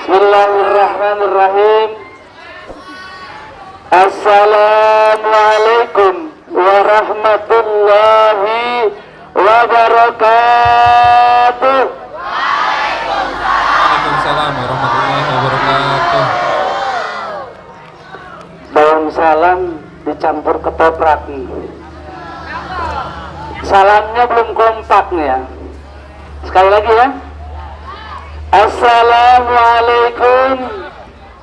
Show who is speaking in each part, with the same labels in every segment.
Speaker 1: Bismillahirrahmanirrahim. Assalamualaikum warahmatullahi wabarakatuh.
Speaker 2: Waalaikumsalam warahmatullahi wabarakatuh.
Speaker 1: Daun salam dicampur ketoprak. Salamnya belum kompak nih ya. Sekali lagi ya. Assalamualaikum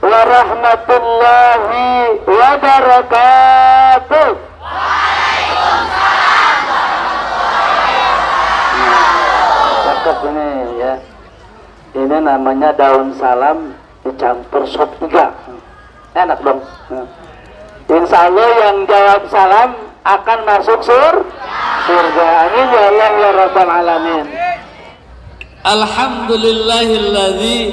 Speaker 1: warahmatullahi wabarakatuh.
Speaker 3: Waalaikumsalam warahmatullahi wabarakatuh.
Speaker 1: Cakep ini ya. Ini namanya daun salam dicampur sop iga. Enak dong. Insya Allah yang jawab salam akan masuk surga. Amin ya Allah ya Rabbal Alamin.
Speaker 2: Alhamdulillahilladzi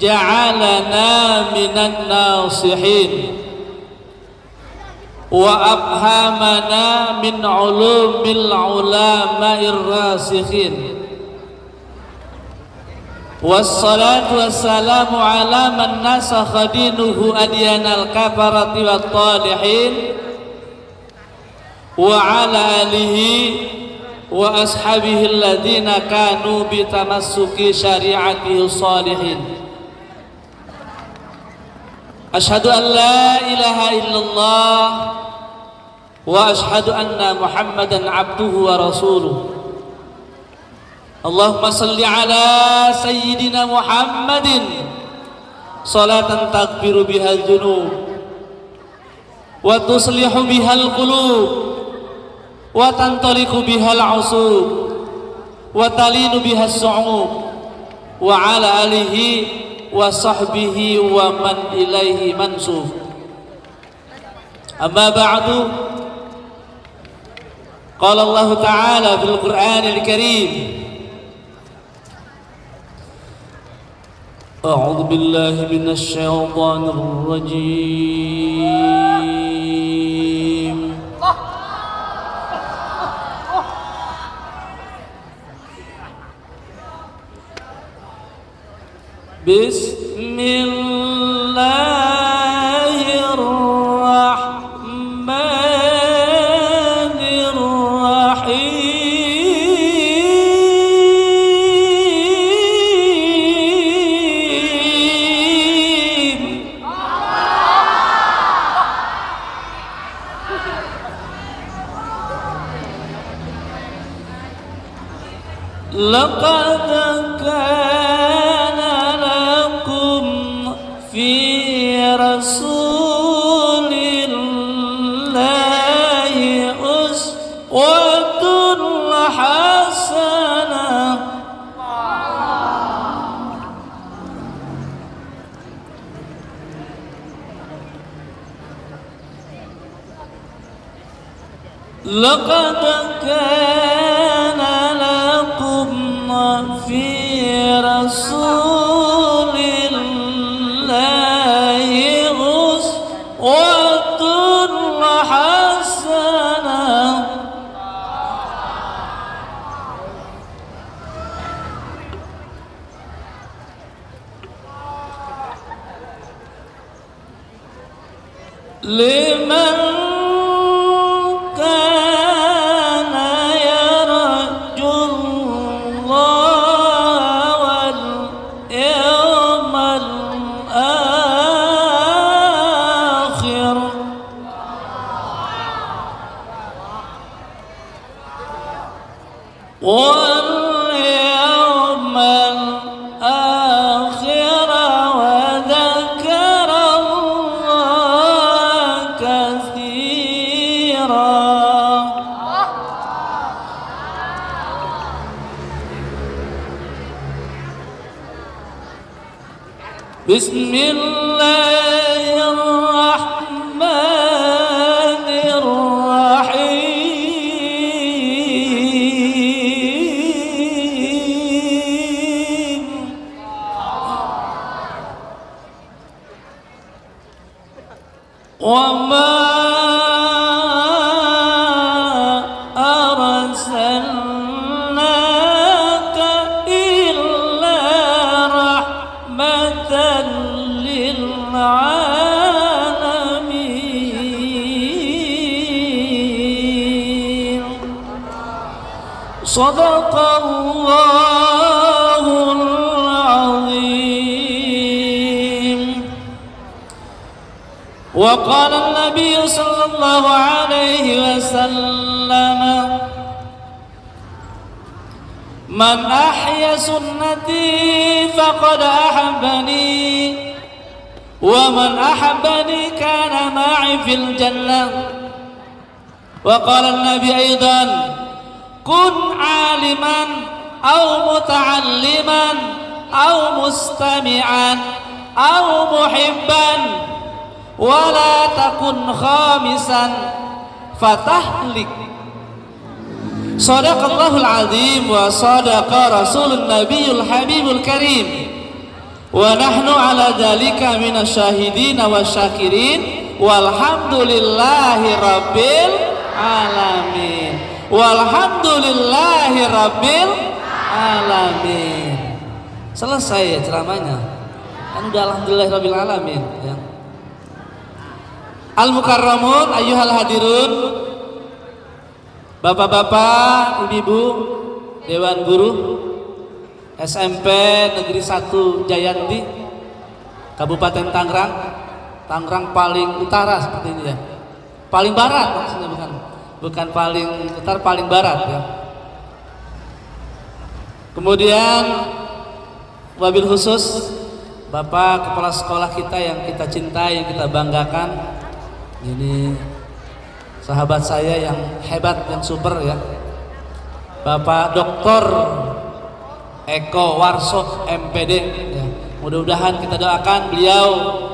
Speaker 2: ja'alana minan nasihin wa abhamana min ulumil ulama'ir rasikhin. Wassalatu wassalamu ala man nasakha dinuhu adyanal kafarati wat talihin wa ala alihi wa ashabihi alladhina kanu bitamassuki syari'atihi salihin. Ashhadu an la ilaha illallah wa ashhadu anna Muhammadan abduhu wa rasuluh. Allahumma salli ala sayyidina Muhammadin salatan taghfiru bihal dzunub wa tuslihu bihal qulub wa tantaliqu bihal usub wa talinu bihas su'ub wa ala alihi wa sahbihi wa man ilaihi mansub. Amma ba'du, qala Allah ta'ala fil Qur'anil Karim, a'udzu billahi minasy syaithanir rajim. Bismillahirrahmanirrahim. Laqad kana lakum fi rasulillahi uswatun hasanah. Laqad kana lakum fi rasulillahi uswatun hasanah. Liman kana yarjullaha wal yawmal akhir wal yawmal akhir wa dzakara Allah katsira. Bismillahirrahmanirrahim. Wa ma arsalnaka illa rahmatan العالمين صدق الله العظيم. وقال النبي صلى الله عليه وسلم من أحيا سنتي فقد أحبني ومن أحبني كان معي في الجنة. وقال النبي أيضا كن عالما أو متعلما أو مستمعا أو محبا ولا تكن خامسا فتهلك. Sadaqallahul azim wa sadaqa rasulun nabiyul habibul karim wa nahnu ala dzalika minasyahidin wa syakirin walhamdulillahi rabbil alamin walhamdulillahi rabbil alamin. Selesai ya ceramahnya, kan udah alhamdulillahi rabbil alamin ya. Al-mukarramun ayyuhal hadirun, bapak-bapak, ibu-ibu, Dewan Guru SMP Negeri 1 Jayanti, Kabupaten Tangerang, Tangerang paling utara seperti ini ya, paling barat maksudnya, bukan paling utara, paling barat ya. Kemudian wabil khusus Bapak Kepala Sekolah kita yang kita cintai, yang kita banggakan, ini sahabat saya yang hebat, yang super ya, Bapak Dr. Eko Warso MPD ya. Mudah-mudahan kita doakan beliau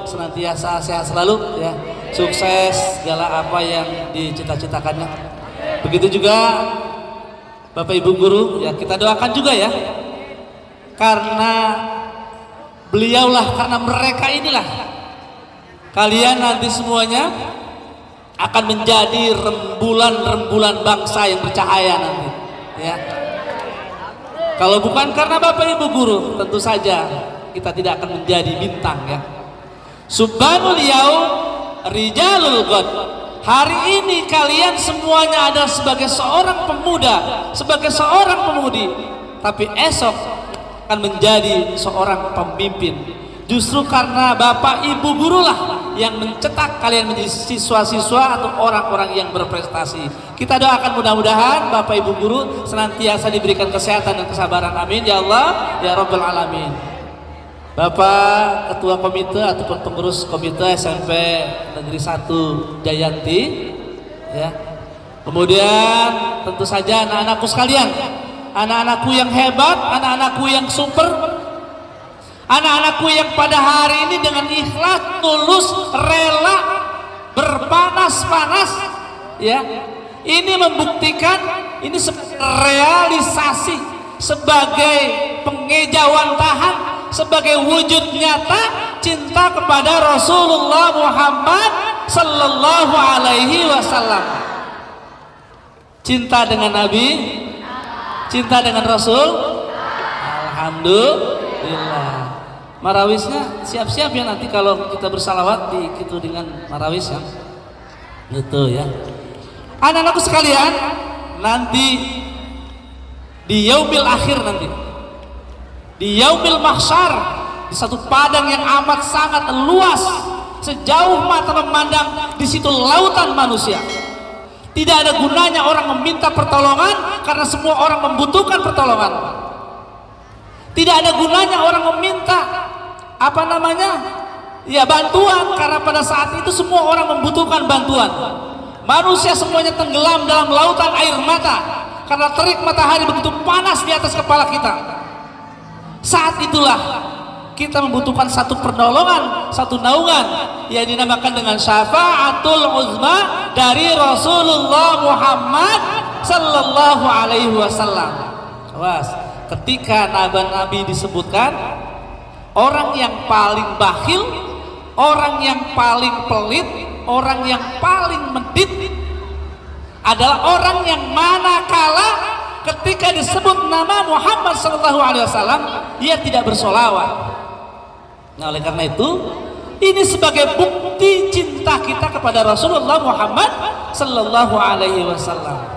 Speaker 2: senantiasa sehat selalu ya, sukses segala apa yang dicita-citakannya. Begitu juga Bapak Ibu guru ya, kita doakan juga ya, karena beliaulah, karena mereka inilah kalian nanti semuanya akan menjadi rembulan-rembulan bangsa yang bercahaya nanti ya. Kalau bukan karena Bapak Ibu guru, tentu saja kita tidak akan menjadi bintang ya. Subhanul yaum rijalul ghad. Hari ini kalian semuanya adalah sebagai seorang pemuda, sebagai seorang pemudi, tapi esok akan menjadi seorang pemimpin. Justru karena Bapak Ibu gurulah yang mencetak kalian menjadi siswa-siswa atau orang-orang yang berprestasi. Kita doakan mudah-mudahan Bapak Ibu guru senantiasa diberikan kesehatan dan kesabaran, amin ya Allah ya Rabbal Alamin. Bapak Ketua Komite ataupun pengurus Komite SMP Negeri 1 Jayanti ya. Kemudian tentu saja anak-anakku sekalian, anak-anakku yang hebat, anak-anakku yang super, anak-anakku yang pada hari ini dengan ikhlas, tulus, rela, berpanas-panas ya, ini membuktikan ini realisasi sebagai pengejawantahan, sebagai wujud nyata cinta kepada Rasulullah Muhammad sallallahu alaihi wasallam. Cinta dengan Nabi, cinta dengan Rasul, alhamdulillah. Marawisnya siap-siap ya, nanti kalau kita bersalawat gitu dengan marawis ya, gitu ya. Anak-anakku sekalian, nanti di yaumil akhir, nanti di yaumil mahsyar, di satu padang yang amat sangat luas, sejauh mata memandang, di situ lautan manusia. Tidak ada gunanya orang meminta pertolongan karena semua orang membutuhkan pertolongan. Tidak ada gunanya orang meminta ya bantuan, karena pada saat itu semua orang membutuhkan bantuan. Manusia semuanya tenggelam dalam lautan air mata karena terik matahari begitu panas di atas kepala kita. Saat itulah kita membutuhkan satu pertolongan, satu naungan yang dinamakan dengan syafaatul uzma dari Rasulullah Muhammad sallallahu alaihi wasallam. Awas, ketika nabi disebutkan, orang yang paling bakhil, orang yang paling pelit, orang yang paling medit adalah orang yang manakala ketika disebut nama Muhammad sallallahu alaihi wasallam ia tidak bersolawat. Nah, oleh karena itu Ini sebagai bukti cinta kita kepada Rasulullah Muhammad sallallahu alaihi wasallam.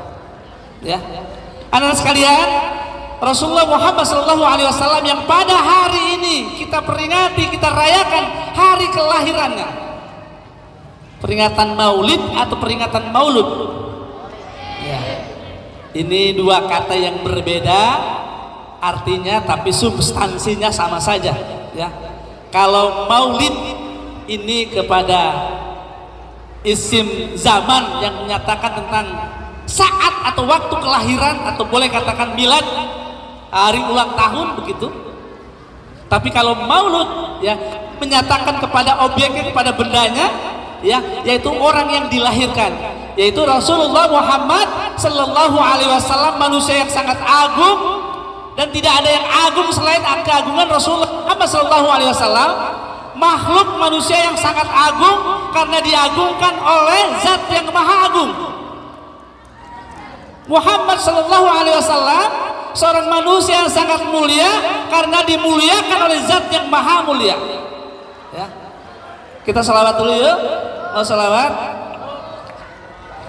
Speaker 2: Ya. Anak-anak sekalian, Rasulullah Muhammad sallallahu alaihi wasallam yang pada hari ini kita peringati, kita rayakan hari kelahirannya. Peringatan Maulid atau peringatan Maulud. Ya. Ini dua kata yang berbeda artinya tapi substansinya sama saja, ya. Kalau Maulid ini kepada isim zaman yang menyatakan tentang saat atau waktu kelahiran, atau boleh katakan milad, hari ulang tahun begitu. Tapi kalau maulud ya menyatakan kepada objeknya, kepada bendanya, ya, yaitu orang yang dilahirkan, yaitu Rasulullah Muhammad sallallahu alaihi wasallam, manusia yang sangat agung dan tidak ada yang agung selain keagungan Rasulullah Muhammad sallallahu alaihi wasallam. Makhluk manusia yang sangat agung karena diagungkan oleh zat yang maha agung. Muhammad sallallahu alaihi wasallam seorang manusia yang sangat mulia karena dimuliakan oleh zat yang maha mulia. Ya. Kita selawat dulu yuk. Mau selawat?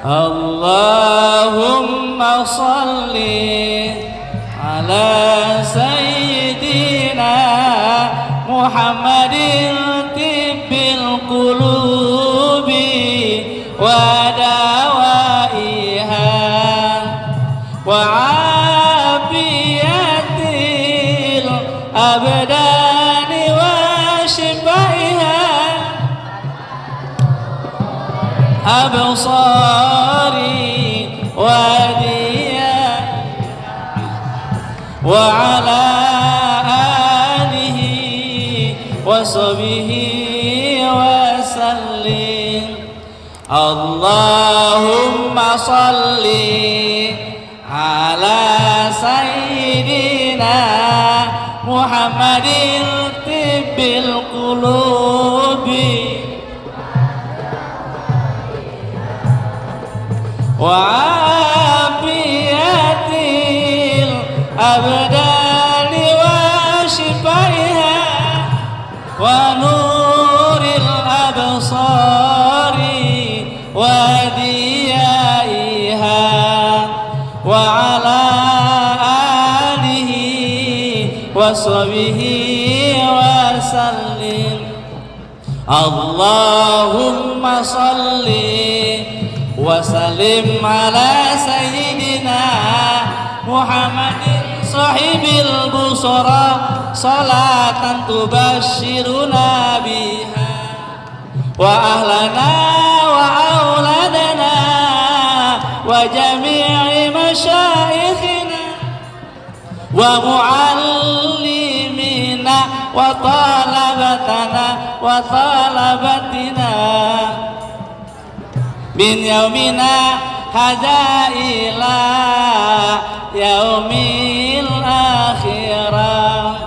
Speaker 2: Allahumma sholli ala sayyidina Muhammadin tibbil qulubi wa dawaiha wa afiyatil abdani wa shifaiha absari wa diya wa ala wasbihi wasallim. Allahumma salli ala sayyidina Muhammadin tibbil qulubi wa afiyatil abdani wa shifaiha wa nuril absari wa diyaiha wa ala alihi wa sahbihi wa sallim. Allahumma salli wa sallim ala sayyidina Muhammadin sahibil busara salatan tubashiruna biha wa ahlana wa auladana wa jami'i masyaikhina wa muallimina wa talabatana wa talabatina min yaumina hadza ila yaumil akhirah.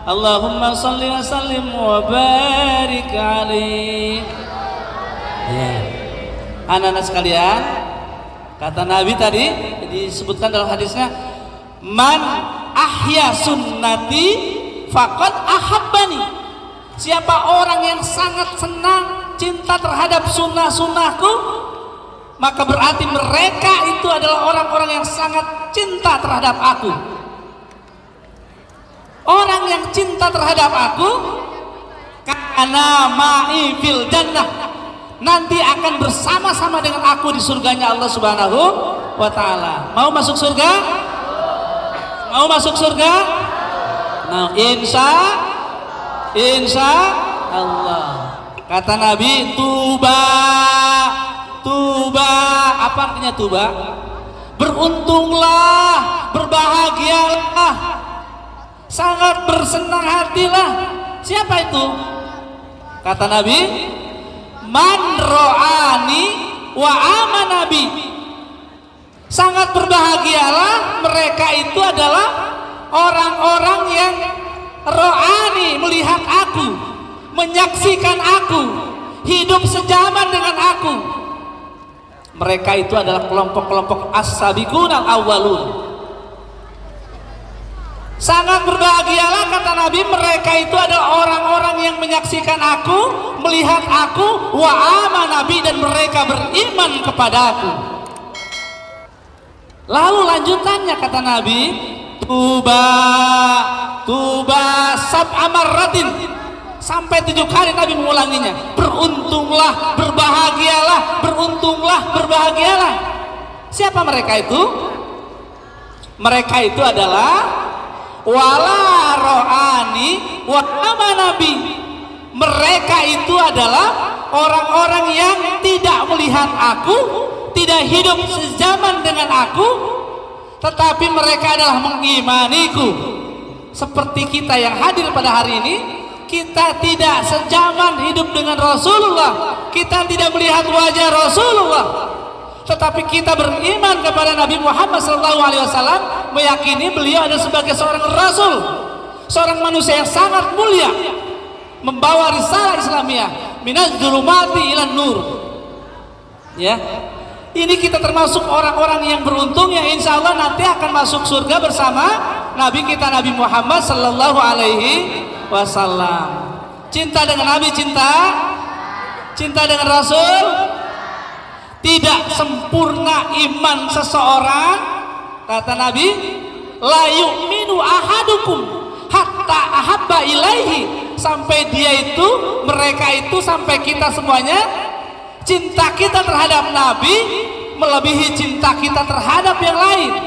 Speaker 2: Allahumma salli wa sallim wa barik alaih. Ya. Anak-anak sekalian, kata Nabi tadi disebutkan dalam hadisnya, man ahya sunnati faqad ahabbani. Siapa orang yang sangat senang, cinta terhadap sunnah-sunnahku, maka berarti mereka itu adalah orang-orang yang sangat cinta terhadap aku. Orang yang cinta terhadap aku, kana ma'i fil jannah, nanti akan bersama-sama dengan aku di surganya Allah Subhanahu wa ta'ala. Mau masuk surga? Mau masuk surga? Nah, insya Allah. Kata Nabi, tuba. Apa artinya tuba? Beruntunglah, berbahagialah, sangat bersenang hatilah. Siapa itu? Kata Nabi, man ro'ani wa amana bi. Sangat berbahagialah mereka itu adalah orang-orang yang ro'ani, melihat aku, menyaksikan aku, hidup sejaman dengan aku. Mereka itu adalah kelompok-kelompok as-sabiqun al-awwalun. Sangat berbahagialah kata Nabi, mereka itu adalah orang-orang yang menyaksikan menyaksikan aku, melihat aku, wa amana bi, dan mereka beriman kepadaku. Lalu lanjutannya kata Nabi, tuba sab'a marratin, sampai 7 kali Nabi mengulanginya. Beruntunglah, berbahagialah, beruntunglah, berbahagialah. Siapa mereka itu? Mereka itu adalah wala ro'ani wa amanabi. Mereka itu adalah orang-orang yang tidak melihat aku, tidak hidup sezaman dengan aku, tetapi mereka adalah mengimaniku. Seperti kita yang hadir pada hari ini, kita tidak sezaman hidup dengan Rasulullah, kita tidak melihat wajah Rasulullah, tetapi kita beriman kepada Nabi Muhammad SAW, meyakini beliau adalah sebagai seorang Rasul, seorang manusia yang sangat mulia, membawa risalah Islamiyah, minaz zulumati ilan nur. Ya, ini kita termasuk orang-orang yang beruntung yang insya Allah nanti akan masuk surga bersama Nabi kita Nabi Muhammad Sallallahu Alaihi Wasallam. Cinta dengan Nabi, cinta dengan Rasul. Tidak sempurna iman seseorang, kata Nabi, la yu'minu ahadukum hatta ahabba ilaihi, sampai dia itu, mereka itu, sampai kita semuanya, cinta kita terhadap Nabi melebihi cinta kita terhadap yang lain.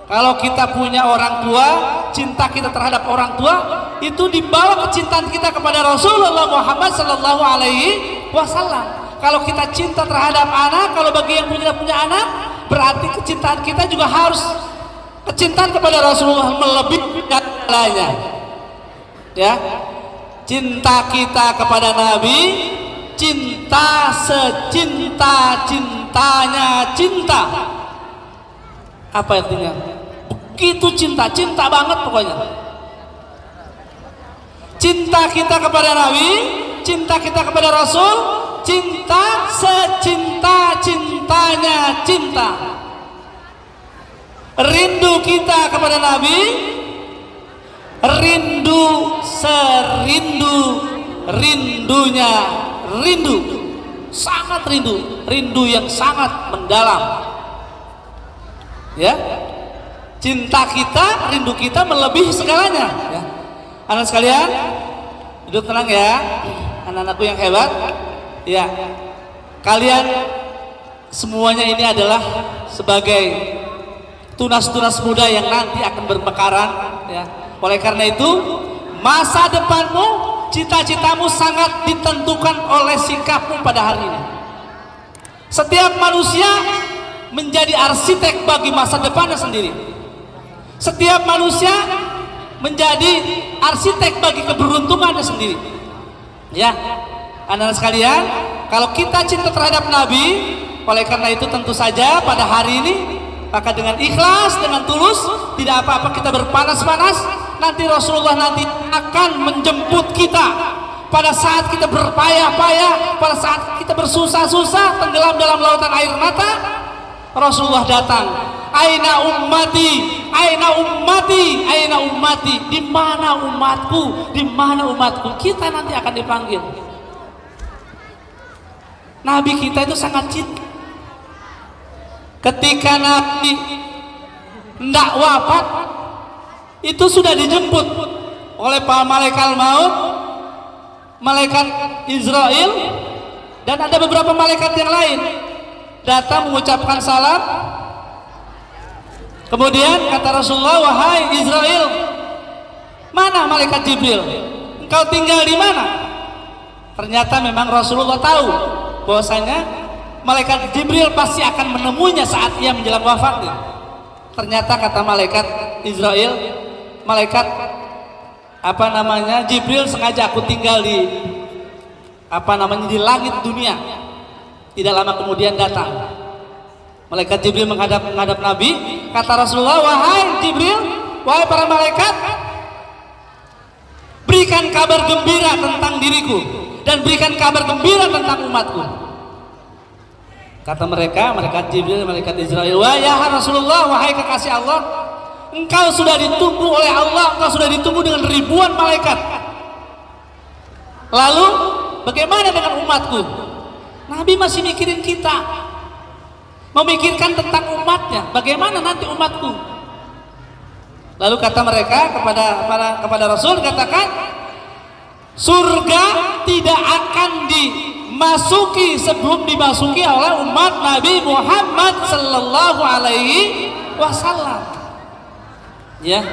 Speaker 2: Kalau kita punya orang tua, cinta kita terhadap orang tua itu dibawa kecintaan kita kepada Rasulullah Muhammad Sallallahu Alaihi Wasallam. Kalau kita cinta terhadap anak, kalau bagi yang punya anak, berarti kecintaan kita juga harus kecintaan kepada Rasulullah melebihi segalanya. Ya, cinta kita kepada Nabi, cinta secinta-cintanya cinta. Apa artinya? Begitu cinta banget pokoknya. Cinta kita kepada Nabi, cinta kita kepada Rasul, cinta secinta-cintanya cinta. Rindu kita kepada Nabi, rindu serindu-rindunya, rindu, sangat rindu yang sangat mendalam. Ya, cinta kita, rindu kita melebihi segalanya. Ya, anak sekalian, duduk tenang ya, anak-anakku yang hebat. Ya, kalian semuanya ini adalah sebagai tunas-tunas muda yang nanti akan bermekaran. Ya, oleh karena itu masa depanmu, cita-citamu sangat ditentukan oleh sikapmu pada hari ini. Setiap manusia menjadi arsitek bagi masa depannya sendiri. Setiap manusia menjadi arsitek bagi keberuntungannya sendiri. Ya, anak-anak sekalian, kalau kita cinta terhadap Nabi, oleh karena itu tentu saja pada hari ini, maka dengan ikhlas, dengan tulus, tidak apa-apa kita berpanas-panas, nanti Rasulullah nanti akan menjemput kita. Pada saat kita berpayah-payah, pada saat kita bersusah-susah, tenggelam dalam lautan air mata, Rasulullah datang. Aina ummati, aina ummati, aina ummati. Di mana umatku? Di mana umatku? Kita nanti akan dipanggil. Nabi kita itu sangat cinta. Ketika Nabi hendak wafat, itu sudah dijemput oleh para malaikat maut, malaikat Israel, dan ada beberapa malaikat yang lain datang mengucapkan salam. Kemudian kata Rasulullah, wahai Israel, mana malaikat Jibril? Engkau tinggal di mana? Ternyata memang Rasulullah tahu bahwasanya malaikat Jibril pasti akan menemuinya saat ia menjelang wafatnya. Ternyata kata malaikat Israel, malaikat Jibril, sengaja aku tinggal di di langit dunia. Tidak lama kemudian datang malaikat Jibril menghadap Nabi. Kata Rasulullah, wahai Jibril, wahai para malaikat, berikan kabar gembira tentang diriku dan berikan kabar gembira tentang umatku. Kata mereka, malaikat Jibril, malaikat Israel, wahai Rasulullah, wahai kekasih Allah, engkau sudah ditunggu oleh Allah, engkau sudah ditunggu dengan ribuan malaikat. Lalu bagaimana dengan umatku? Nabi masih mikirin kita, memikirkan tentang umatnya. Bagaimana nanti umatku? Lalu kata mereka kepada Rasul, katakan surga tidak akan dimasuki sebelum dimasuki oleh umat Nabi Muhammad sallallahu alaihi wasallam. Ya.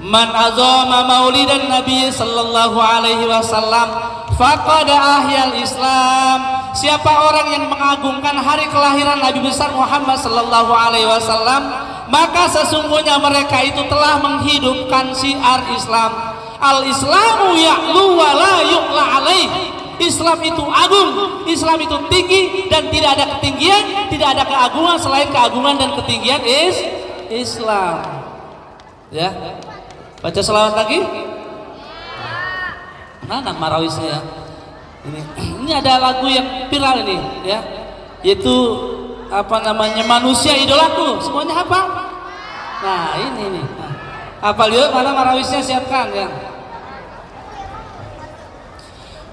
Speaker 2: Man azama maulidan Nabi sallallahu alaihi wasallam faqad ahyal Islam. Siapa orang yang mengagungkan hari kelahiran Nabi besar Muhammad sallallahu alaihi wasallam, maka sesungguhnya mereka itu telah menghidupkan syiar Islam. Al-Islamu ya'lu wa la yu'la alaih. Islam itu agung, Islam itu tinggi, dan tidak ada ketinggian, tidak ada keagungan selain keagungan dan ketinggian Islam. Ya. Baca selawat lagi. Mana marawisnya? Ini ada lagu yang viral ini, ya, yaitu apa namanya, manusia idolaku. Semuanya apa? Nah ini nih. Nah, apa lihat mana marawisnya, siapkan ya.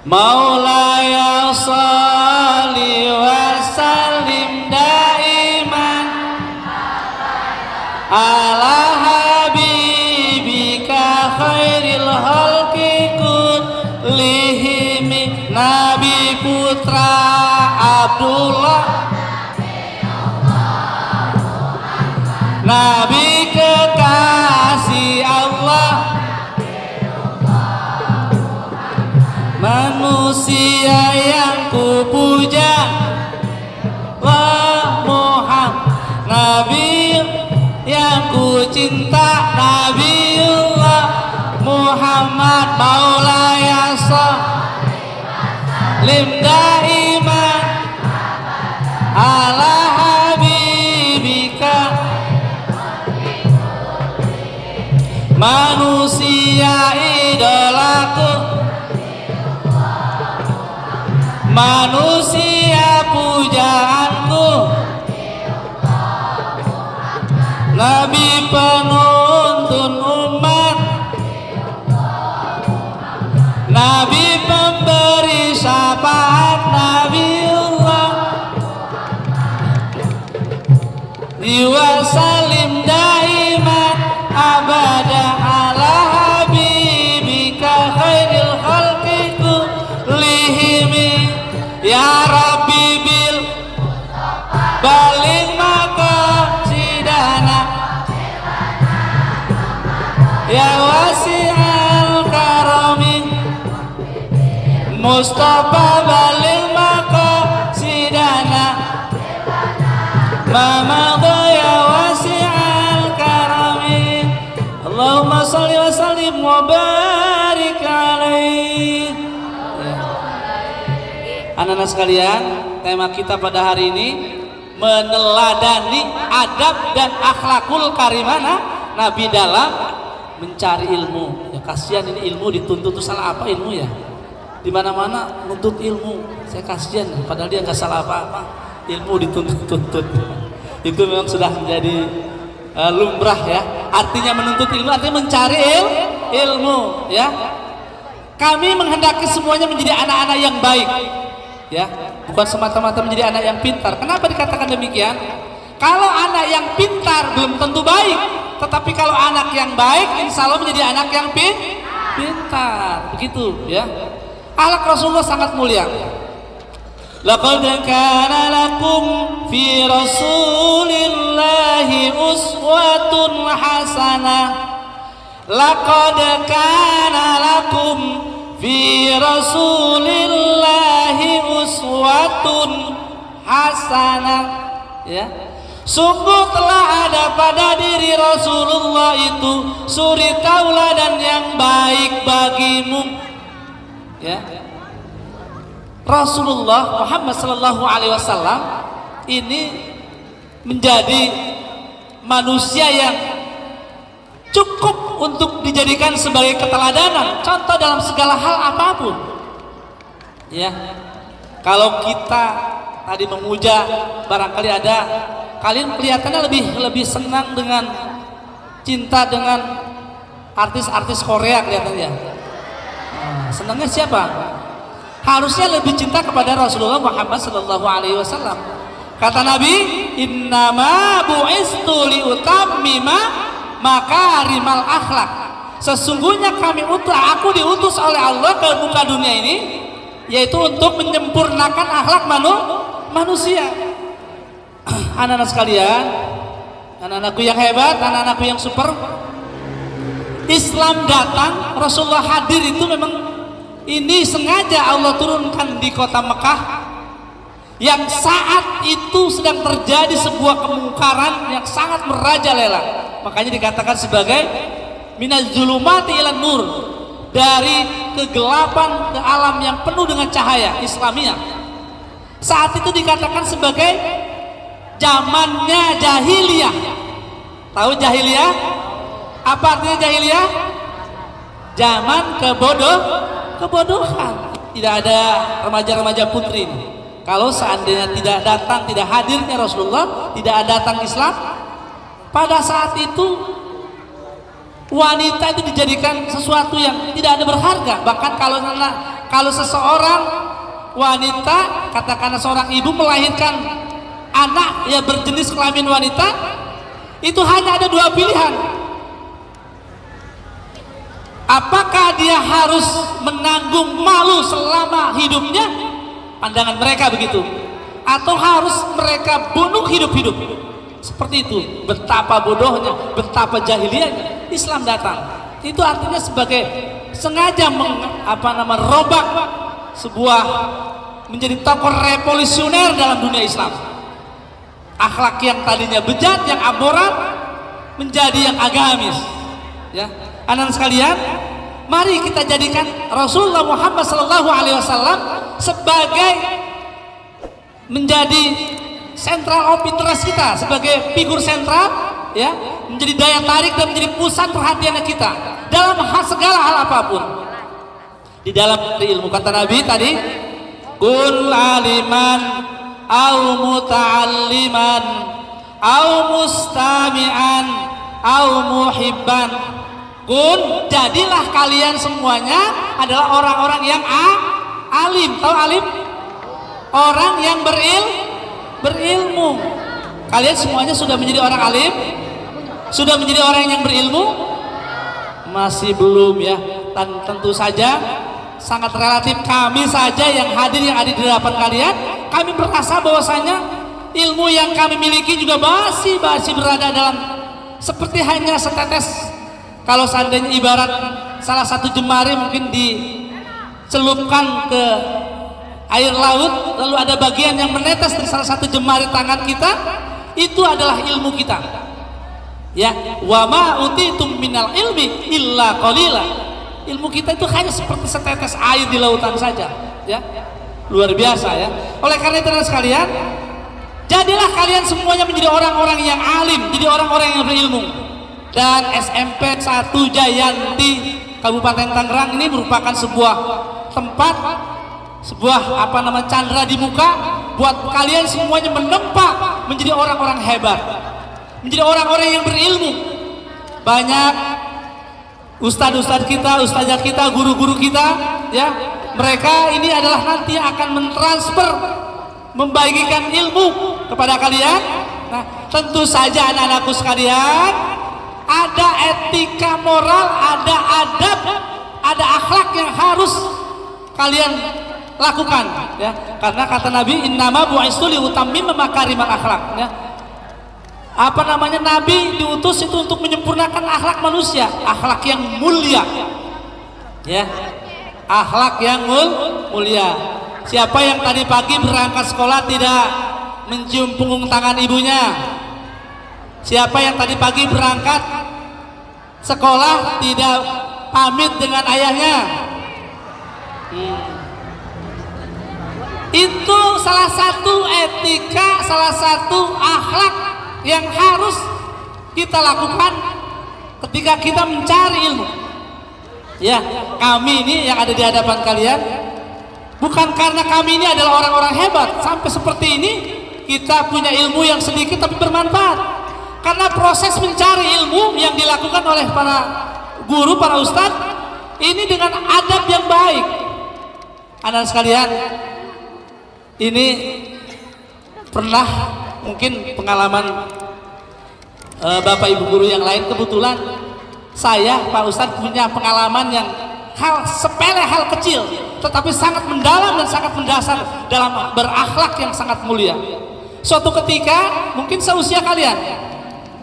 Speaker 2: Maulaya sholli wa sallim daiman ala habibika khairil khalqi kullihim. Nabi putra Abdullah, Nabi kekasih Allah, manusia yang kupuja, wa Muhammad, Nabi yang ku cinta, Nabiullah Muhammad. Maulaya sholli daiman ala habibika, manusia idolaku, manusia pujaanku, Nabi penuntun umat, Nabi pemberi syafaat, Nabiullah. Wa salim daiman abada ala habibika khairil khalqi kullihim. Ya Rabbi bil baling maqasidana, ya wasi'al karami, Mustafa baling maqasidana, mama ya wasi'al karami. Allahumma sholli wa sallim wa barik alaihi. Anak-anak sekalian, tema kita pada hari ini meneladani adab dan akhlakul karimana Nabi dalam mencari ilmu. Ya kasihan ini ilmu dituntut, itu salah apa ilmu ya? Di mana-mana nuntut ilmu. Saya kasihan, padahal dia nggak salah apa-apa. Ilmu dituntut-tuntut. Itu memang sudah menjadi lumrah ya. Artinya menuntut ilmu artinya mencari ilmu ya. Kami menghendaki semuanya menjadi anak-anak yang baik. Ya, bukan semata-mata menjadi anak yang pintar. Kenapa dikatakan demikian? Kalau anak yang pintar belum tentu baik, tetapi kalau anak yang baik, insya Allah menjadi anak yang pintar. Begitu, ya. Akhlak Rasulullah sangat mulia. Laqad kana lakum fi Rasulillahi uswatun hasanah. Laqad kana lakum fi Rasulillahi uswatun hasanah, ya. Sungguh telah ada pada diri Rasulullah itu suri tauladan yang baik bagimu, ya. Rasulullah Muhammad sallallahu alaihi wasallam ini menjadi manusia yang cukup untuk dijadikan sebagai keteladanan, contoh dalam segala hal apapun. Ya, kalau kita tadi memuja, barangkali ada kalian kelihatannya lebih senang dengan cinta dengan artis-artis Korea kelihatannya. Nah, senangnya siapa? harusnya lebih cinta kepada Rasulullah Muhammad sallallahu alaihi wasallam. Kata Nabi, innama bu'istu liutammima makarimal akhlak. Sesungguhnya aku diutus oleh Allah ke muka dunia ini yaitu untuk menyempurnakan akhlak manusia. Anak-anak sekalian, anak-anakku yang hebat, anak-anakku yang super, Islam datang, Rasulullah hadir itu memang ini sengaja Allah turunkan di kota Mekah yang saat itu sedang terjadi sebuah kemungkaran yang sangat merajalela. Makanya dikatakan sebagai minaz zulumati ilan nur, dari kegelapan ke alam yang penuh dengan cahaya Islamiyah. Saat itu dikatakan sebagai zamannya jahiliyah. Tahu jahiliyah? Apa artinya jahiliyah? Zaman kebodohan. Tidak ada remaja-remaja putri. Kalau seandainya tidak datang, tidak hadirnya Rasulullah, tidak datang Islam, pada saat itu wanita itu dijadikan sesuatu yang tidak ada berharga. Bahkan kalau seseorang wanita, katakanlah seorang ibu melahirkan anak yang berjenis kelamin wanita, itu hanya ada dua pilihan. Apakah dia harus menanggung malu selama hidupnya, pandangan mereka begitu, atau harus mereka bunuh hidup-hidup? Seperti itu. Betapa bodohnya, betapa jahiliyahnya. Islam datang. Itu artinya sebagai sengaja merobak sebuah, menjadi tokoh revolusioner dalam dunia Islam. Akhlak yang tadinya bejat, yang amoral, menjadi yang agamis. Ya, anak sekalian, mari kita jadikan Rasulullah Muhammad SAW sebagai menjadi central of interest kita, sebagai figur sentral, ya, menjadi daya tarik dan menjadi pusat perhatian kita dalam segala hal apapun. Di dalam ilmu, kata Nabi tadi, kul aliman au muta'alliman au mustami'an au muhibban. Kun, jadilah kalian semuanya adalah orang-orang yang alim. Tahu alim? Orang yang berilmu. Kalian semuanya sudah menjadi orang alim? Sudah menjadi orang yang berilmu? Masih belum ya. Dan tentu saja sangat relatif kami saja yang hadir, yang ada di hadapan kalian, kami merasa bahwasanya ilmu yang kami miliki juga masih berada dalam seperti hanya setetes. Kalau seandainya ibarat salah satu jemari mungkin dicelupkan ke air laut, lalu ada bagian yang menetes dari salah satu jemari tangan kita, itu adalah ilmu kita. Ya, wa ma utitum minal ilmi illa qalila. Ilmu kita itu hanya seperti setetes air di lautan saja, ya. Luar biasa ya. Oleh karena itu teman sekalian, jadilah kalian semuanya menjadi orang-orang yang alim, jadi orang-orang yang berilmu. Dan SMP 1 Jayanti Kabupaten Tangerang ini merupakan sebuah tempat, sebuah candera di muka buat kalian semuanya menempa menjadi orang-orang hebat, menjadi orang-orang yang berilmu. Banyak ustadz-ustadz kita, ustazah kita, guru-guru kita, ya, mereka ini adalah nanti akan mentransfer, membagikan ilmu kepada kalian. Nah, tentu saja anak-anakku sekalian, ada etika moral, ada adab, ada akhlak yang harus kalian lakukan, ya. Karena kata Nabi, innama bu'istu liutammima makarimal akhlak, ya. Nabi diutus itu untuk menyempurnakan akhlak manusia, akhlak yang mulia, ya, akhlak yang mulia. Siapa yang tadi pagi berangkat sekolah tidak mencium punggung tangan ibunya? Siapa yang tadi pagi berangkat sekolah tidak pamit dengan ayahnya? Itu salah satu etika, salah satu akhlak yang harus kita lakukan ketika kita mencari ilmu. Ya, kami ini yang ada di hadapan kalian, bukan karena kami ini adalah orang-orang hebat sampai seperti ini, kita punya ilmu yang sedikit tapi bermanfaat. Karena proses mencari ilmu yang dilakukan oleh para guru, para ustadz ini dengan adab yang baik. Anak sekalian, ini pernah mungkin pengalaman Bapak Ibu guru yang lain. Kebetulan saya Pak Ustadz punya pengalaman yang hal sepele, hal kecil, tetapi sangat mendalam dan sangat mendasar dalam berakhlak yang sangat mulia. Suatu ketika, mungkin seusia kalian,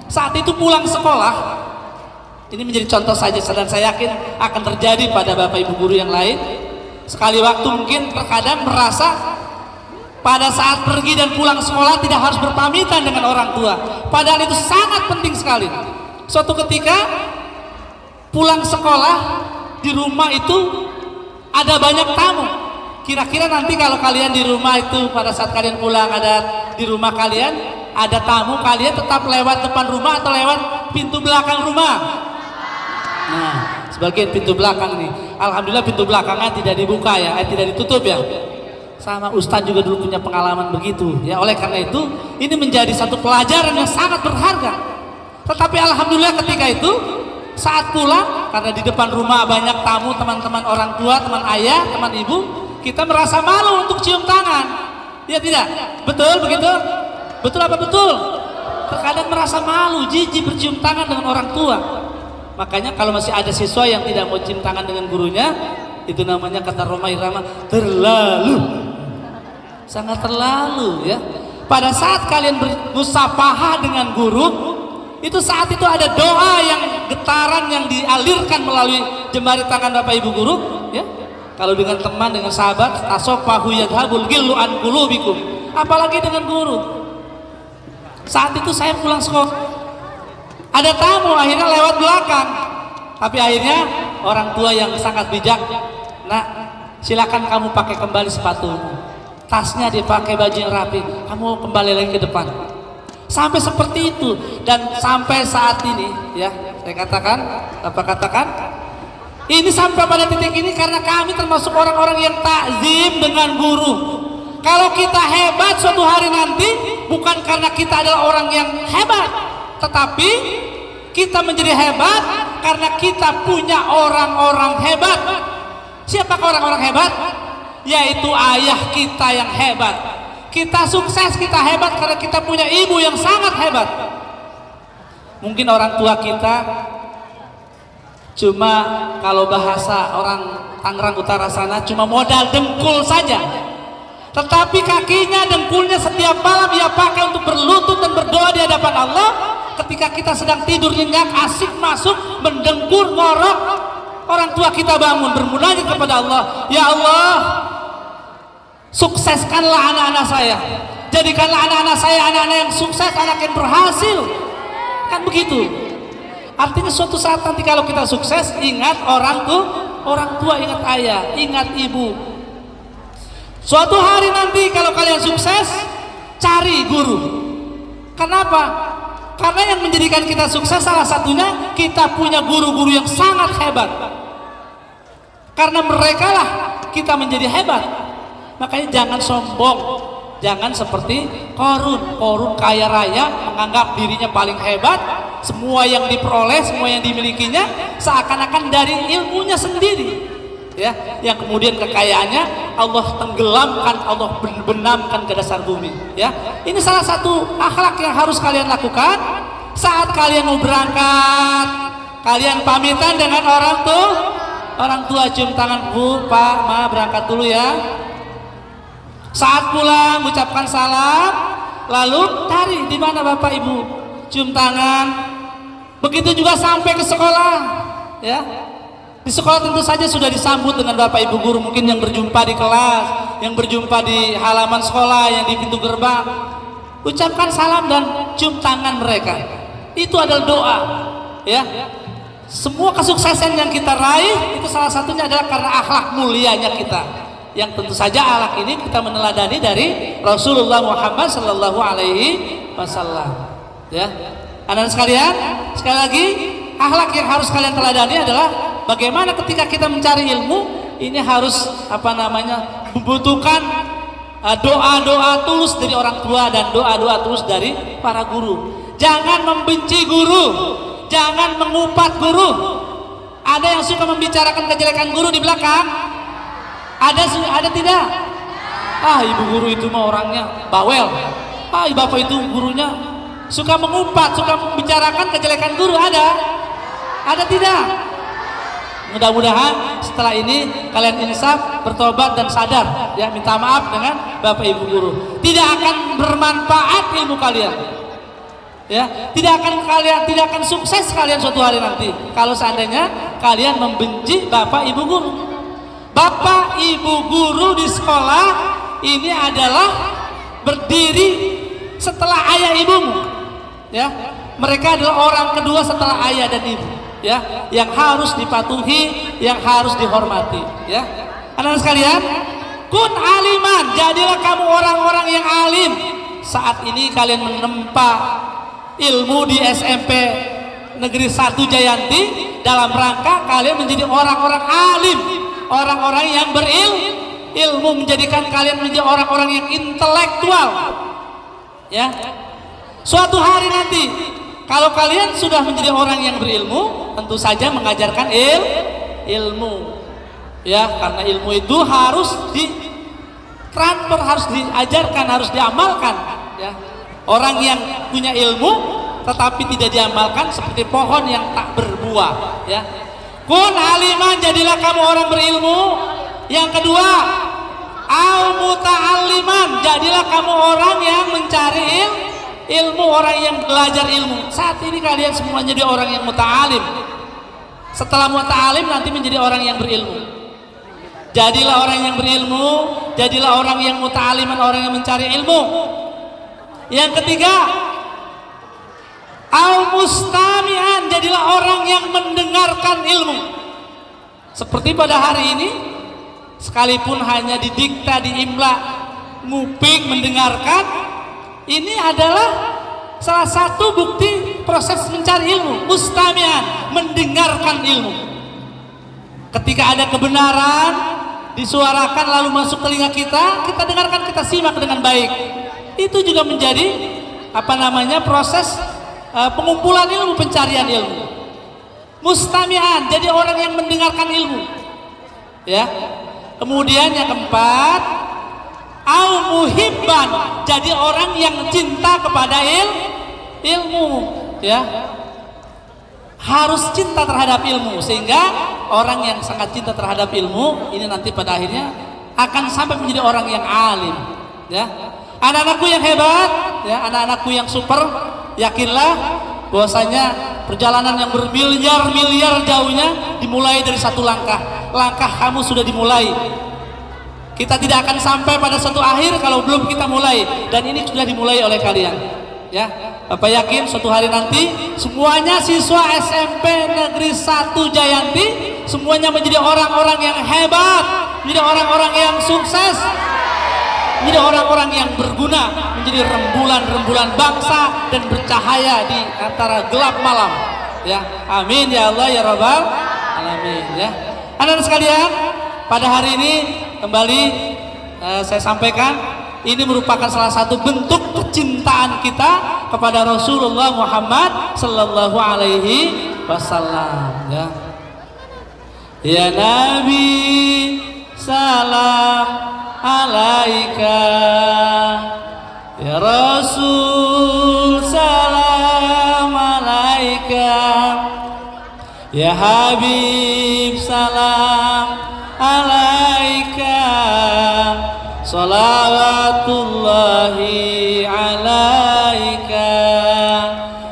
Speaker 2: saat itu pulang sekolah, ini menjadi contoh saja dan saya yakin akan terjadi pada Bapak Ibu guru yang lain. Sekali waktu mungkin terkadang merasa pada saat pergi dan pulang sekolah tidak harus berpamitan dengan orang tua, padahal itu sangat penting sekali. Suatu ketika pulang sekolah, di rumah itu ada banyak tamu. Kira-kira nanti kalau kalian di rumah itu pada saat kalian pulang ada di rumah kalian ada tamu, kalian tetap lewat depan rumah atau lewat pintu belakang rumah? Nah, sebagian pintu belakang nih, alhamdulillah pintu belakangnya tidak dibuka ya, tidak ditutup ya. Sama Ustadz juga dulu punya pengalaman begitu ya. Oleh karena itu ini menjadi satu pelajaran yang sangat berharga. Tetapi alhamdulillah ketika itu saat pulang, karena di depan rumah banyak tamu, teman-teman orang tua, teman ayah, teman ibu, kita merasa malu untuk cium tangan. Ya tidak? Betul begitu? Betul apa betul? Terkadang merasa malu, jijik bercium tangan dengan orang tua. Makanya kalau masih ada siswa yang tidak mau cium tangan dengan gurunya, itu namanya kata Roma Irama terlalu, sangat terlalu ya. Pada saat kalian bermusafahah dengan guru, itu saat itu ada doa yang getaran yang dialirkan melalui jemari tangan Bapak Ibu guru ya. Kalau dengan teman, dengan sahabat, tasofahu yadhabul gillu an qulubikum, apalagi dengan guru. Saat itu saya pulang sekolah, ada tamu akhirnya lewat belakang, tapi akhirnya orang tua yang sangat bijak, nak silakan kamu pakai kembali sepatumu, tasnya dipakai, baju yang rapi, kamu kembali lagi ke depan. Sampai seperti itu, dan sampai saat ini ya saya katakan, apa katakan, ini sampai pada titik ini karena kami termasuk orang-orang yang takzim dengan guru. Kalau kita hebat suatu hari nanti, bukan karena kita adalah orang yang hebat, tetapi kita menjadi hebat karena kita punya orang-orang hebat. Siapakah orang-orang hebat? Yaitu ayah kita yang hebat. Kita sukses, kita hebat karena kita punya ibu yang sangat hebat. Mungkin orang tua kita cuma, kalau bahasa orang Tangerang Utara sana, cuma modal dengkul saja. Tetapi kakinya, dengkulnya setiap malam ia pakai untuk berlutut dan berdoa di hadapan Allah. Ketika kita sedang tidur nyenyak, asik masuk, mendengkur, ngorok, orang tua kita bangun bermunajat kepada Allah, ya Allah, sukseskanlah anak-anak saya, jadikanlah anak-anak saya anak-anak yang sukses, anak yang berhasil. Kan begitu. Artinya suatu saat nanti kalau kita sukses, ingat orang tua, ingat ayah, ingat ibu. Suatu hari nanti kalau kalian sukses, cari guru. Kenapa? Karena yang menjadikan kita sukses salah satunya kita punya guru-guru yang sangat hebat. Karena mereka lah kita menjadi hebat. Makanya jangan sombong, jangan seperti Korun. Korun kaya raya, menganggap dirinya paling hebat, semua yang diperoleh, semua yang dimilikinya seakan-akan dari ilmunya sendiri. Ya, yang kemudian kekayaannya Allah tenggelamkan, Allah benamkan ke dasar bumi. Ya, ini salah satu akhlak yang harus kalian lakukan saat kalian mau berangkat. Kalian pamitan dengan orang tua, cium tangan, Bu, Pak, Ma, berangkat dulu ya. Saat pulang ucapkan salam, lalu cari di mana Bapak Ibu, cium tangan. Begitu juga sampai ke sekolah, ya. Di sekolah tentu saja sudah disambut dengan Bapak Ibu guru, mungkin yang berjumpa di kelas, yang berjumpa di halaman sekolah, yang di pintu gerbang. Ucapkan salam dan cium tangan mereka. Itu adalah doa, ya. Semua kesuksesan yang kita raih itu salah satunya adalah karena akhlak mulianya kita. Yang tentu saja akhlak ini kita meneladani dari Rasulullah Muhammad Sallallahu Alaihi Wasallam. Ya, anak-anak sekalian, sekali lagi akhlak yang harus kalian teladani adalah bagaimana ketika kita mencari ilmu ini harus membutuhkan doa-doa tulus dari orang tua dan doa-doa tulus dari para guru. Jangan membenci guru, jangan mengupat guru. Ada yang suka membicarakan kejelekan guru di belakang? Ada tidak? Ah, ibu guru itu mah orangnya bawel. Ah, bapak itu gurunya suka mengumpat, suka membicarakan kejelekan guru. Ada tidak? Mudah-mudahan setelah ini kalian insaf, bertobat dan sadar, ya, minta maaf dengan bapak ibu guru. Tidak akan bermanfaat ilmu kalian, ya, tidak akan sukses kalian suatu hari nanti kalau seandainya kalian membenci bapak ibu guru. Bapak ibu guru di sekolah ini adalah berdiri setelah ayah ibumu, ya. Mereka adalah orang kedua setelah ayah dan ibu, ya, yang harus dipatuhi, yang harus dihormati, ya. Anak-anak sekalian, kun aliman, jadilah kamu orang-orang yang alim. Saat ini kalian menempa ilmu di SMP Negeri 1 Jayanti dalam rangka kalian menjadi orang-orang alim, orang-orang yang berilmu, menjadikan kalian menjadi orang-orang yang intelektual, ya. Suatu hari nanti kalau kalian sudah menjadi orang yang berilmu, tentu saja mengajarkan ilmu, ya, karena ilmu itu harus ditransfer, harus diajarkan, harus diamalkan, ya. Orang yang punya ilmu tetapi tidak diamalkan seperti pohon yang tak berbuah, ya. Kun aliman, jadilah kamu orang berilmu. Yang kedua, au muta'alliman, jadilah kamu orang yang mencari ilmu, orang yang belajar ilmu. Saat ini kalian semua jadi orang yang muta'alim. Setelah muta'alim nanti menjadi orang yang berilmu. Jadilah orang yang berilmu, jadilah orang yang muta'aliman, orang yang mencari ilmu. Yang ketiga, au mustami'an, jadilah orang yang mendengarkan ilmu. Seperti pada hari ini, sekalipun hanya didikta, diimla, nguping, mendengarkan, ini adalah salah satu bukti proses mencari ilmu. Mustami'an, mendengarkan ilmu. Ketika ada kebenaran disuarakan lalu masuk telinga kita dengarkan, kita simak dengan baik. Itu juga menjadi proses pengumpulan ilmu, pencarian ilmu. Mustami'an, jadi orang yang mendengarkan ilmu, ya. Kemudian yang keempat, au muhibban, jadi orang yang cinta kepada ilmu, ya. Harus cinta terhadap ilmu, sehingga orang yang sangat cinta terhadap ilmu ini nanti pada akhirnya akan sampai menjadi orang yang alim, ya. Anak-anakku yang hebat, ya, anak-anakku yang super, yakinlah bahwasanya perjalanan yang bermiliar-miliar jauhnya dimulai dari satu langkah. Langkah kamu sudah dimulai. Kita tidak akan sampai pada suatu akhir kalau belum kita mulai, dan ini sudah dimulai oleh kalian, ya. Bapak yakin suatu hari nanti semuanya siswa SMP Negeri 1 Jayanti semuanya menjadi orang-orang yang hebat, menjadi orang-orang yang sukses, menjadi orang-orang yang berguna, menjadi rembulan-rembulan bangsa dan bercahaya di antara gelap malam, ya. Amin ya Allah ya Rabbal alamin, ya. Anak-anak sekalian, pada hari ini kembali saya sampaikan, ini merupakan salah satu bentuk kecintaan kita kepada Rasulullah Muhammad sallallahu alaihi wasallam, ya. Ya Nabi, salam alaika, ya Rasul, salam alaika, ya Habib, salam alaika, salawatullahi alaika.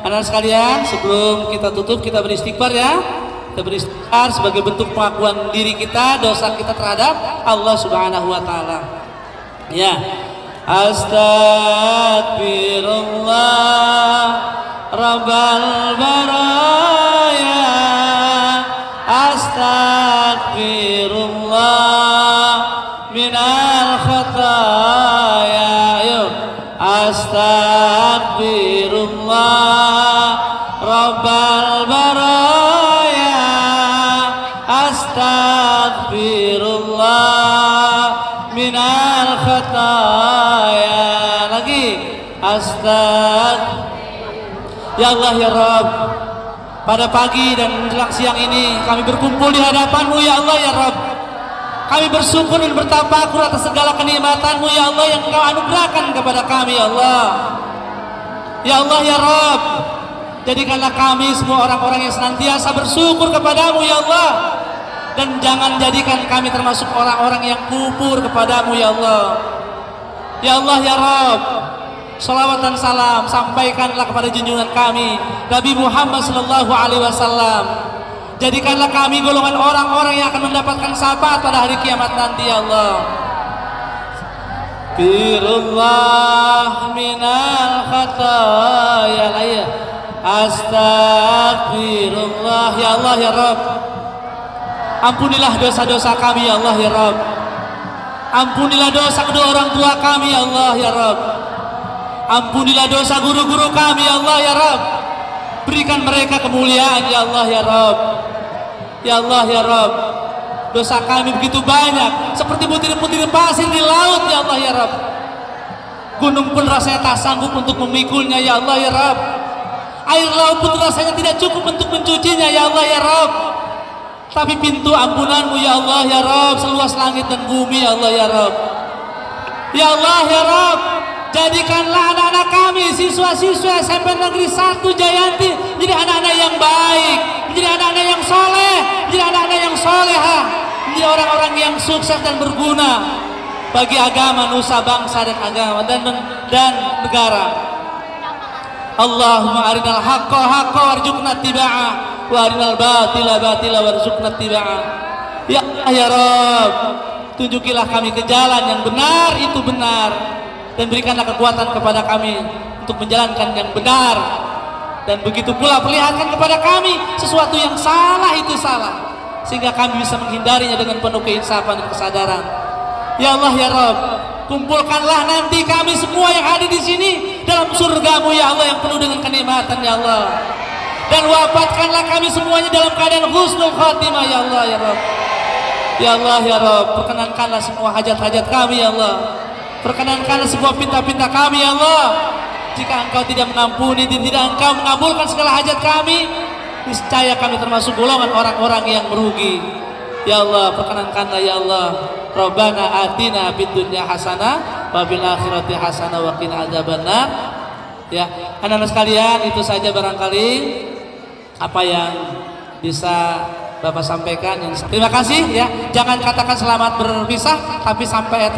Speaker 2: Anak sekalian, sebelum kita tutup kita beristighfar, ya. Kita beristighfar sebagai bentuk pengakuan diri kita, dosa kita terhadap Allah Subhanahu wa taala. Ya. Astagfirullah Rabbal baraya, astagfirullah minal khataya. Ayo. Astagfirullah Rabbal baraya, astagfirullah minal khataya. Lagi. Ya Allah ya Rabb, pada pagi dan menjelang siang ini kami berkumpul di hadapan-Mu ya Allah ya Rabb. Kami bersyukur dan bertafakur atas segala kenikmatan-Mu ya Allah yang Engkau anugerahkan kepada kami ya Allah. Ya Allah ya Rabb, jadikanlah kami semua orang-orang yang senantiasa bersyukur kepadamu ya Allah. Dan jangan jadikan kami termasuk orang-orang yang kufur kepadamu ya Allah. Ya Allah ya Rabb, salawat dan salam sampaikanlah kepada junjungan kami Nabi Muhammad sallallahu alaihi wasallam. Jadikanlah kami golongan orang-orang yang akan mendapatkan syafaat pada hari kiamat nanti ya Allah. Firullah minal khataya laya astagfirullah. Ya Allah ya Rabb, ampunilah dosa-dosa kami ya Allah ya Rabb. Ampunilah dosa kedua orang tua kami ya Allah ya Rabb. Ampunilah dosa guru-guru kami ya Allah ya Rabb. Berikan mereka kemuliaan ya Allah ya Rabb. Ya Allah ya Rabb, dosa kami begitu banyak seperti butir-butir pasir di laut ya Allah ya Rabb. Gunung pun rasanya tak sanggup untuk memikulnya ya Allah ya Rabb. Air laut pun rasanya tidak cukup untuk mencucinya ya Allah ya Rabb. Tapi pintu ampunanmu ya Allah ya Rabb seluas langit dan bumi ya Allah ya Rabb. Ya Allah ya Rabb, jadikanlah anak-anak kami, siswa-siswa SMP Negeri 1 Jayanti menjadi anak-anak yang baik, menjadi anak-anak yang soleh, menjadi anak-anak yang soleha, menjadi orang-orang yang sukses dan berguna bagi agama, nusa, bangsa dan agama dan negara. Allahumma arinal haqqa haqqa warzuqna tiba'ah wa arinal batila batila warzuqna tiba'ah. Ya Allah ya Rabb, tunjukilah kami ke jalan yang benar itu benar, dan berikanlah kekuatan kepada kami untuk menjalankan yang benar, dan begitu pula perlihatkan kepada kami sesuatu yang salah itu salah, sehingga kami bisa menghindarinya dengan penuh keinsafan dan kesadaran. Ya Allah ya Rabb, kumpulkanlah nanti kami semua yang ada di sini dalam surgamu ya Allah yang penuh dengan kenikmatan ya Allah, dan wafatkanlah kami semuanya dalam keadaan husnul khatimah ya Allah ya Rabb. Ya Allah ya Rabb, perkenankanlah semua hajat-hajat kami ya Allah. Perkenankanlah semua pinta-pinta kami ya Allah. Jika Engkau tidak mengampuni dan tidak Engkau mengabulkan segala hajat kami, niscaya kami termasuk golongan orang-orang yang merugi. Ya Allah, perkenankanlah ya Allah. Rabbana atina fid dunya hasanah wa fil akhirati hasanah wa qina adzabannar. Ya, anak-anak sekalian, itu saja barangkali apa yang bisa Bapak sampaikan. Terima kasih ya. Jangan katakan selamat berpisah, tapi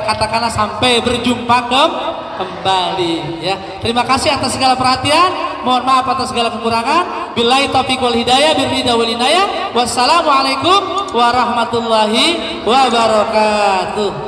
Speaker 2: katakanlah sampai berjumpa kembali ya. Terima kasih atas segala perhatian. Mohon maaf atas segala kekurangan. Billahi taufiq wal hidayah, birridha wal inayah. Wassalamualaikum warahmatullahi wabarakatuh.